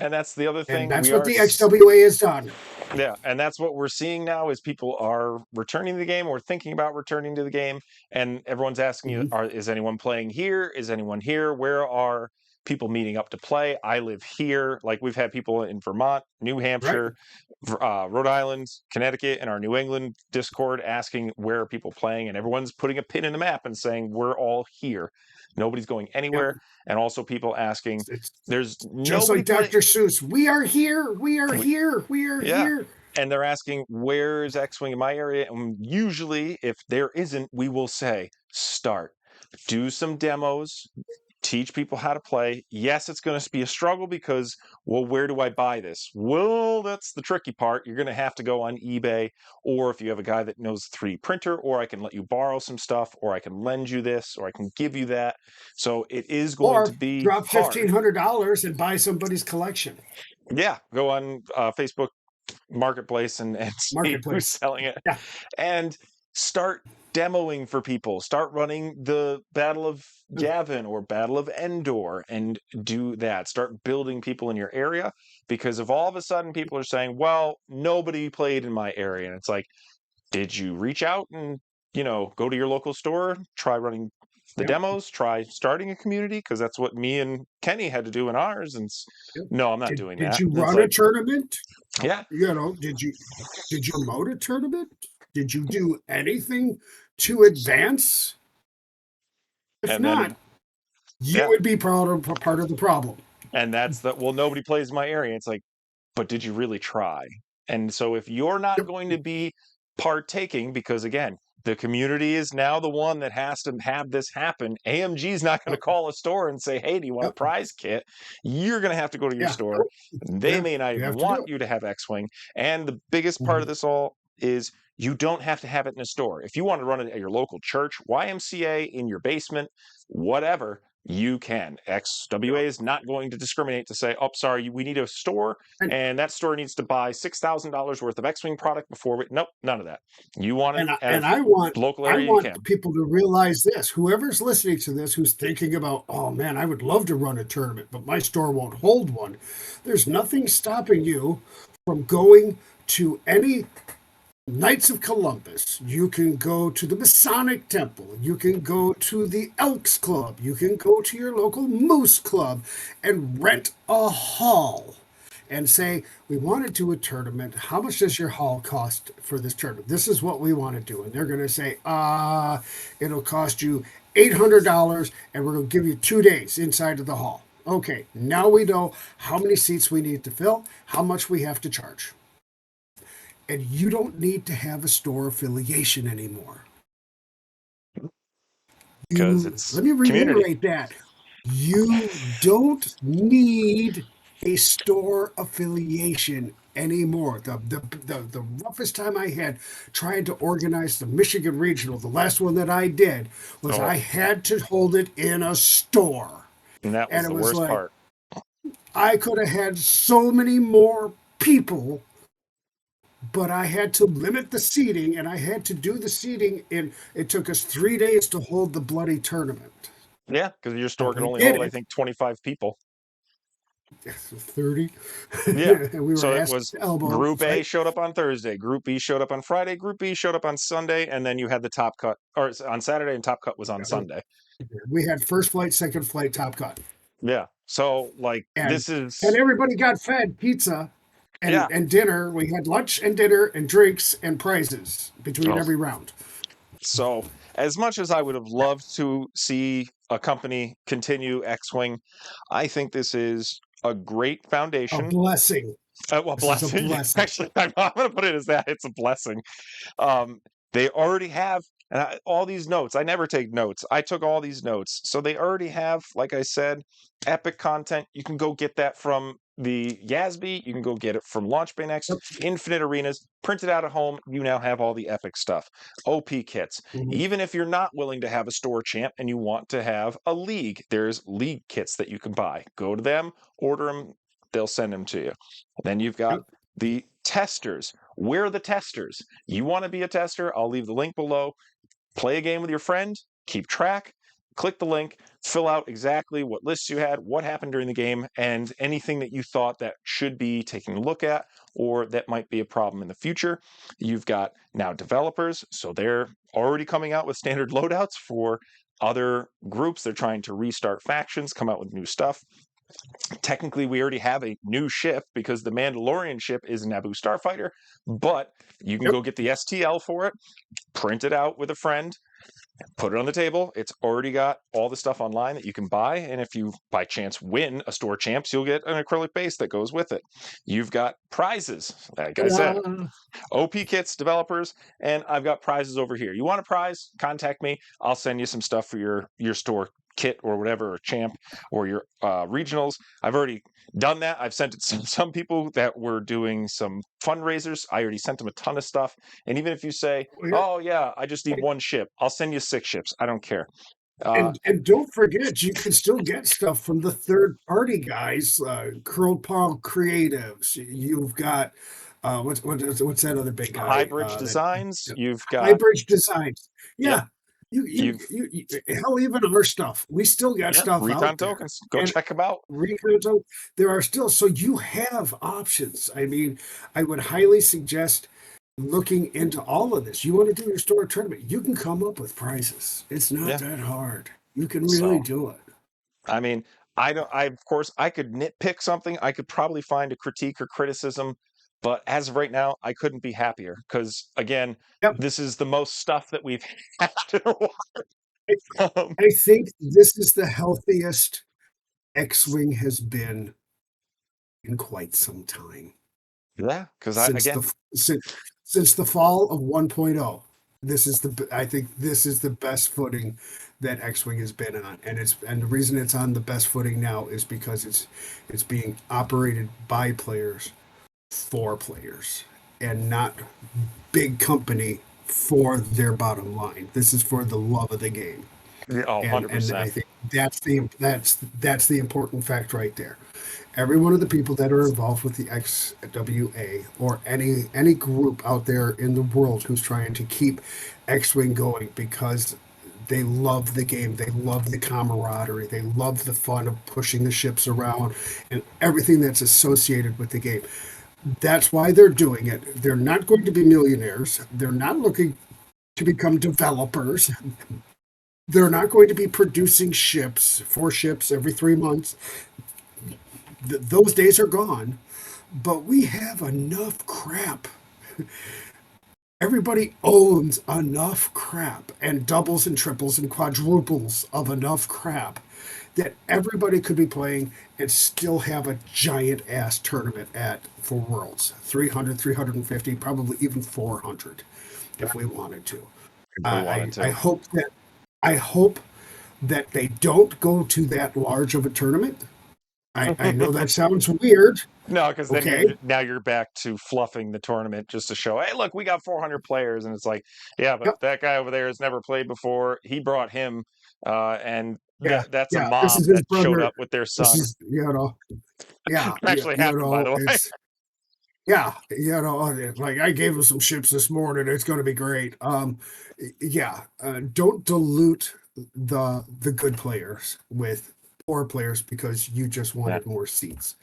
and that's the other
And
thing
that's
we
what
are
the XWA has done.
yeah, and that's what we're seeing now is people are returning to the game or thinking about returning to the game, and everyone's asking you,
Mhm.
is anyone playing here? Is anyone here? Where are people meeting up to play? I live here. Like we've had people in Vermont, New
Right?
Hampshire, Rhode Island, Connecticut, and our New England Discord asking where are people playing, and everyone's putting a pin in the map and saying we're all here. Nobody's going
Yep.
anywhere, and also people asking,
It's
there's
just
nobody
like
playing.
Dr. Seuss. We are here. We are here. We are
Yeah.
here.
And they're asking, where's X Wing in my area? And usually, if there isn't, we will say, start. Do some demos, teach people how to play. Yes, it's going to be a struggle because, well, where do I buy this? Well, that's the tricky part. You're going to have to go on eBay, or if you have a guy that knows 3D printer, or I can let you borrow some stuff, or I can lend you this, or I can give you that. So it is going to
Or
be
drop
hard.
$1,500 and buy somebody's collection.
Yeah, go on Facebook Marketplace and see who's
Marketplace.
selling it
Yeah.
and start demoing for people. Start running the Battle of Yavin or Battle of Endor and do that. Start building people in your area because if all of a sudden people are saying, well, nobody played in my area, and it's like, did you reach out and, go to your local store, try running the
Yep.
demos, try starting a community? Because that's what me and Kenny had to do in ours. And
Yep.
no, I'm not
Did,
doing
did
that.
you
And it's
run a
like,
tournament?
yeah.
Did you promote a tournament? Did you do anything to advance? If
And
not,
then,
you
yeah.
would be part of the problem.
And that's the, well, nobody plays my area. It's like, but did you really try? And so if you're not
Yep.
going to be partaking, because again, the community is now the one that has to have this happen. AMG is not going to
Yep.
call a store and say, "Hey, do you want a
Yep.
prize kit?" You're going to have to go to your
Yeah.
store.
Nope.
They
Yeah.
may not
You
even
have to do
want
it.
you to have X-Wing. And the biggest part of
Mhm.
this all is you don't have to have it in a store. If you want to run it at your local church, YMCA, in your basement, whatever, you can. XWA
Yep.
is not going to discriminate to say, "Oh, sorry, we need a store
And
and that store needs to buy $6,000 worth of X-Wing product before we." Nope, none of that. You want it at a
I want
local area, you can.
people to realize this. Whoever's listening to this, who's thinking about, oh man, I would love to run a tournament, but my store won't hold one. There's nothing stopping you from going to any Knights of Columbus. You can go to the Masonic Temple. You can go to the Elks Club. You can go to your local Moose Club and rent a hall and say, we want to do a tournament. How much does your hall cost for this tournament? This is what we want to do. And they're going to say, it'll cost you $800 and we're going to give you 2 days inside of the hall. Okay, now we know how many seats we need to fill, how much we have to charge. And you don't need to have a store affiliation anymore.
Because
You
it's
let me
community.
reiterate that. You don't need a store affiliation anymore. The roughest time I had trying to organize the Michigan Regional, the last one that I did, was
Oh,
I had to hold it in a store.
and that was
And it
the
was
worst
like
part.
I could have had so many more people, but I had to limit the seating, and I had to do the seating in. It took us 3 days to hold the bloody tournament.
Yeah, because your
Now
store can
we
only
did
hold, I
it.
think, 25 people.
30,
Yeah.
and we were
So it
asked
was
to elbow
Group A
fight.
showed up on Thursday, Group B showed up on Friday, Group B showed up on Sunday, and then you had the top cut, or on Saturday, and top cut was on Sunday.
We had first flight, second flight, top cut,
Yeah. So, like,
and
this is,
everybody got fed pizza
yeah.
and dinner. We had lunch and dinner and drinks and prizes between
Oh,
every round.
so as much as I would have loved to see a company continue X-Wing, I think this is a great
A
foundation.
blessing.
Well,
This is a
blessing.
blessing.
Actually, I'm going to put it as that. It's a blessing. Um, they already have all these notes. I never take notes. I took all these notes. So they already have, like I said, epic content. You can go get that from the Yasby. You can go get it from Launch Bay Next,
Yep.
Infinite Arenas. Print it out at home. You now have all the epic stuff. OP kits.
Mhm.
Even if you're not willing to have a store champ and you want to have a league, there's league kits that you can buy. Go to them, order them. They'll send them to you. Then you've got
Yep.
the testers. We're the testers. You want to be a tester? I'll leave the link below. Play a game with your friend, keep track, click the link, fill out exactly what lists you had, what happened during the game, and anything that you thought that should be taking a look at or that might be a problem in the future. You've got now developers, so they're already coming out with standard loadouts for other groups. They're trying to restart factions, come out with new stuff. Technically, we already have a new ship because the Mandalorian ship is Naboo Starfighter, but you can
Yep.
go get the STL for it, print it out with a friend, put it on the table. It's already got all the stuff online that you can buy. And if you by chance win a store champs, you'll get an acrylic base that goes with it. You've got prizes, like I said,
Ta-da.
OP kits, developers, and I've got prizes over here. You want a prize? Contact me. I'll send you some stuff for your store kit or whatever, or champ or your regionals. I've already done that. I've sent it to some people that were doing some fundraisers. I already sent them a ton of stuff. And even if you say, "Oh yeah, I just need one ship," I'll send you 6 ships. I don't care. Uh,
And don't forget, you can still get stuff from the third party guys, Curl Paul Creatives. You've got what's that other big
High
guy?
Bridge
That
Designs. You've got
Highbridge Designs.
yep.
Yeah, you hell, even our stuff. We still got
Yeah,
stuff
recon
out there,
tokens. Go
and
check them out.
Ricardo, there are still, so you have options. I mean, I would highly suggest looking into all of this. You want to do your store tournament, you can come up with prizes. It's not
Yeah.
that hard. You can really
So
do it.
I mean, I don't. I of course I could nitpick something. I could probably find a critique or criticism, but as of right now, I couldn't be happier because again,
Yep.
this is the most stuff that we've had in a
I,
while.
I think this is the healthiest X Wing has been in quite some time.
Yeah, because
since
again,
since the fall of 1.0. I think this is the best footing that X-Wing has been on, and the reason it's on the best footing now is because it's being operated by players for players and not big company for their bottom line. This is for the love of the game,
oh,
and
100%.
I think that's the important fact right there. Every one of the people that are involved with the XWA or any group out there in the world who's trying to keep X-Wing going because they love the game, they love the camaraderie, they love the fun of pushing the ships around and everything that's associated with the game. That's why they're doing it. They're not going to be millionaires. They're not looking to become developers. They're not going to be producing four ships every 3 months. Those days are gone, but we have enough crap. Everybody owns enough crap and doubles and triples and quadruples of enough crap that everybody could be playing and still have a giant ass tournament for Worlds 300, 350, probably even 400 if we wanted to.
If we wanted
I
to.
hope that they don't go to that large of a tournament. I know that sounds weird.
No, because then
Okay.
you're back to fluffing the tournament just to show, hey, look, we got 400 players, and it's like, yeah, but
Yep.
that guy over there has never played before. He brought him, and
Yeah.
that's a
Yeah. This is
mom
his
that showed
brother.
up with their
This
son.
is, yeah,
Actually happened, by the way.
it's, yeah, like I gave him some ships this morning. It's going to be great. Yeah, don't dilute the good players with poor players because you just
Yeah,
wanted more seats.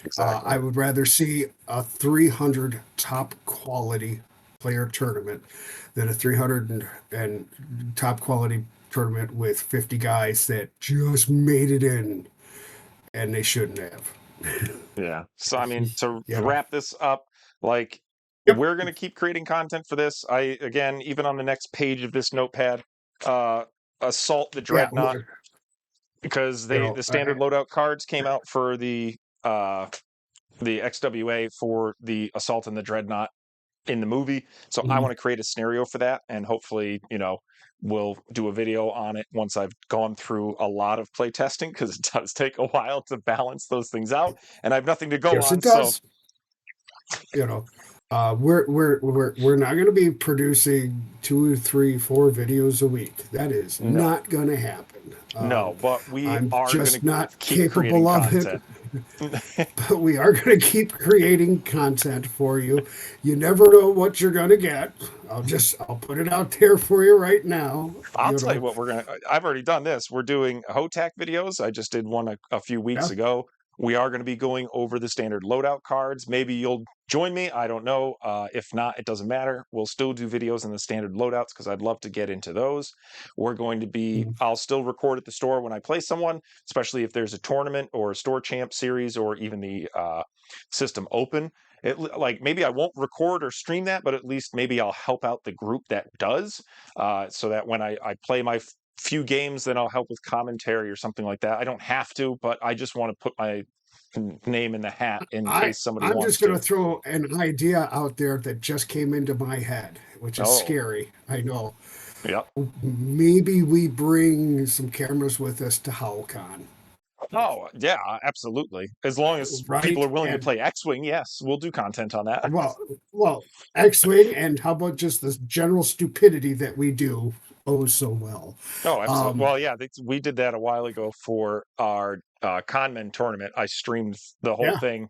exactly.
I would rather see a 300 top quality player tournament than a 300 and top quality tournament with 50 guys that just made it in and they shouldn't have.
Yeah. So, I mean, to
You know.
wrap this up, like,
Yep.
we're going to keep creating content for this. Again, even on the next page of this notepad, uh, Assault the
Yeah.
Dreadnought, because
You
the
know.
standard loadout cards came out for uh, the XWA for the Assault and the Dreadnought in the movie. So I want to create a scenario for that, and hopefully, we'll do a video on it once I've gone through a lot of play testing because it does take a while to balance those things out, and I have nothing to go
Yes,
on.
it
So
does. You know. We're not going to be producing 2, 3, 4 videos a week. That is
no,
not going to happen.
no, but we
I'm
are going to
just not
keep creating
capable of it.
content.
But we are going to keep creating content for you. You never know what you're going to get. I'll put it out there for you right now.
I'll tell you what I've already done this. We're doing HOTAC videos. I just did one a few weeks
Yeah.
ago. We are going to be going over the standard loadout cards. Maybe you'll join me. I don't know. If not, it doesn't matter. We'll still do videos in the standard loadouts because I'd love to get into those. I'll still record at the store when I play someone, especially if there's a tournament or a store champ series or even the system open. Like maybe I won't record or stream that, but at least maybe I'll help out the group that does, so that when I play my few games, then I'll help with commentary or something like that. I don't have to, but I just want to put my name in the hat in case somebody
I'm
wants
just going
to.
to throw an idea out there that just came into my head, which is
Oh,
scary. I know.
yeah.
Maybe we bring some cameras with us to HowlCon,
Oh, yeah, absolutely. As long as people
right?
are willing to
And
play X-Wing, yes, we'll do content on that.
well, X-Wing, and how about just the general stupidity that we do oh so well?
Oh, absolutely.
Um,
Well, yeah, we did that a while ago for our Conmen tournament. I streamed the whole
yeah.
thing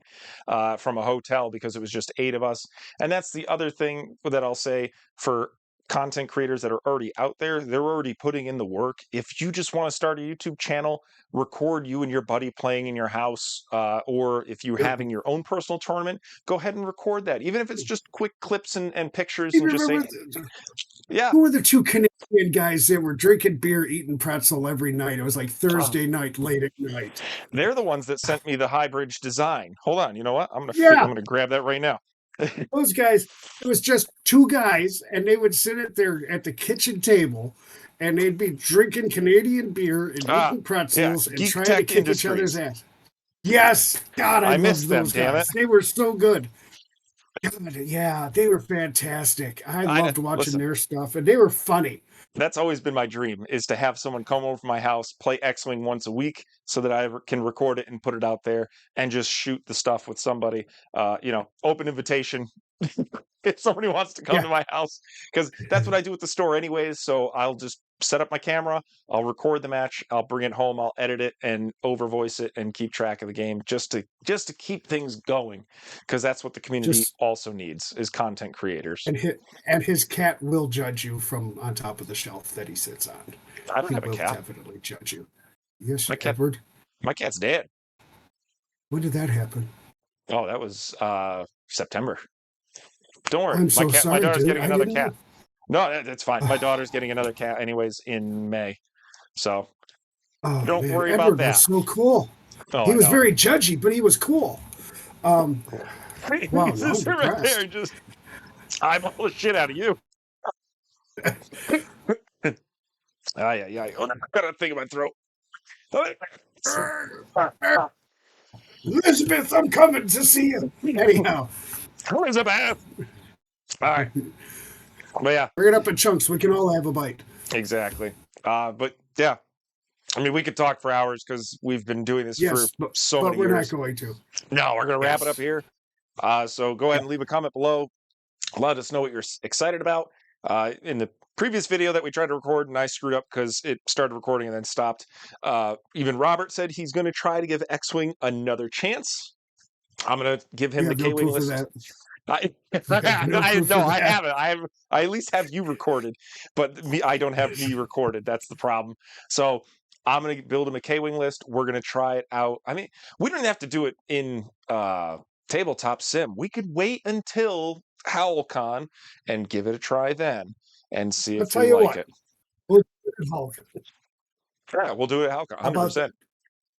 from a hotel because it was just 8 of us. And that's the other thing that I'll say for content creators that are already out there. They're already putting in the work. If you just want to start a YouTube channel, record you and your buddy playing in your house, or if you're having your own personal tournament, go ahead and record that. Even if it's just quick clips and pictures
You
and just say,
remember
yeah.
who were the two Canadian guys that were drinking beer, eating pretzel every night? It was like
uh,
Thursday night, late at night.
They're the ones that sent me the high bridge design. Hold on, you know what? I'm
Yeah,
gonna grab that right now.
those guys. It was just two guys, and they would sit at the kitchen table, and they'd be drinking Canadian beer and
Ah,
eating
yeah,
pretzels and
Geek
trying to
Tech
kick each other's
Industries.
ass. Yes, God, I
I
loved
missed them,
those
damn it.
guys. They were so good. God, yeah, they were fantastic. I
I
loved watching
listen.
their stuff, and they were funny.
That's always been my dream, is to have someone come over to my house, play X-Wing once a week so that can record it and put it out there and just shoot the stuff with somebody. Open invitation if somebody wants to come
Yeah,
to my house, because that's what I do at the store anyways. So I'll just set up my camera, I'll record the match, I'll bring it home, I'll edit it and over voice it and keep track of the game just to keep things going, because that's what the community
just
also needs, is content creators.
and his cat will judge you from on top of the shelf that he sits on.
I don't
He
have a
will
cat.
definitely judge you. Yes,
My cat
Edward.
my cat's dead.
When did that happen?
Oh, that was September. Don't worry.
I'm so
My
sorry,
daughter's
dude.
getting
I
another
didn't
cat.
know.
No, that's fine. My daughter's getting another cat anyways in May. So
Oh
don't
man,
worry about
Edward was
that.
so cool.
Oh,
He
I
was
know.
very judgy, but he was cool. Um, wow,
He's
now I'm
just right there,
depressed.
just eyeball the shit out of you. Yeah. I got a thing in my throat.
Elizabeth, I'm coming to see you. Anyhow,
Elizabeth. All right. But yeah,
bring it up in chunks. We can all have a bite.
exactly. But yeah, I mean, we could talk for hours because we've been doing this for
Yes, but
so
but
many
we're not
years.
going to.
No, we're gonna wrap it up
Yes.
here. So go ahead
Yeah.
and leave a comment below. Let us know what you're excited about. In the previous video that we tried to record and I screwed up because it started recording and then stopped. Even Robert said he's going to try to give X-Wing another chance. I'm going to give
We
him the
have no
K-Wing
proof of
list.
that.
I,
We have no proof
no,
of
I
that.
haven't. I at least have you recorded, but I don't have me recorded. That's the problem. So I'm going to build him a K-Wing list. We're going to try it out. I mean, we don't have to do it in tabletop sim. We could wait until HowlCon and give it a try then and see
I'll
if
tell
we
you
like
what.
it.
We'll do it, Hulk.
Yeah, we'll do it at HowlCon,
How about that?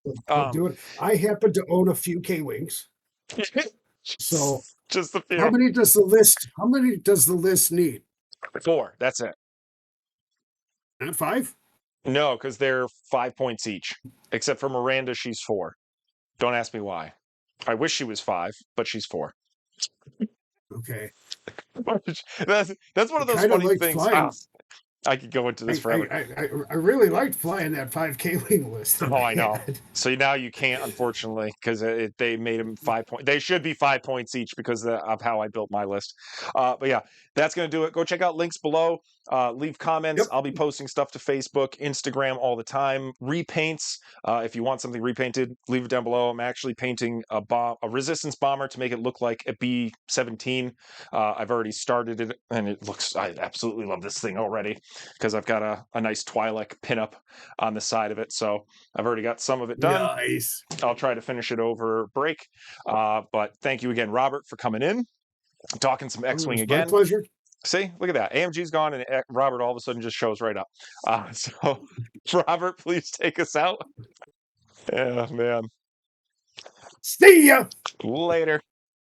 100%.
We'll
Um,
do it. I happen to own a few K Wings. So
just a
how
few.
many does the list? How many does the list need?
4. That's it.
Not 5.
No, because they're 5 points each. Except for Miranda, she's 4. Don't ask me why. I wish she was 5, but she's 4.
Okay.
That's one
I
of those
kind of
funny
like
things.
flying.
I could go into this forever.
I really liked flying that 5K wing list that
Oh,
I
I know.
had.
So now you can't, unfortunately, because they made them 5 points. They should be 5 points each because of how I built my list. But yeah, that's going to do it. Go check out links below. Leave comments.
Yep.
I'll be posting stuff to Facebook, Instagram all the time. Repaints. If you want something repainted, leave it down below. I'm actually painting a resistance bomber to make it look like a B-17. I've already started it, and I absolutely love this thing already because I've got a nice Twi'lek pinup on the side of it. So I've already got some of it done.
Nice.
I'll try to finish it over break. But thank you again, Robert, for coming in, talking some
Oh, it
X-Wing
was my
again.
pleasure.
See, look at that. AMG's gone, and Robert all of a sudden just shows right up. So, Robert, please take us out. Yeah, man.
See ya.
Later.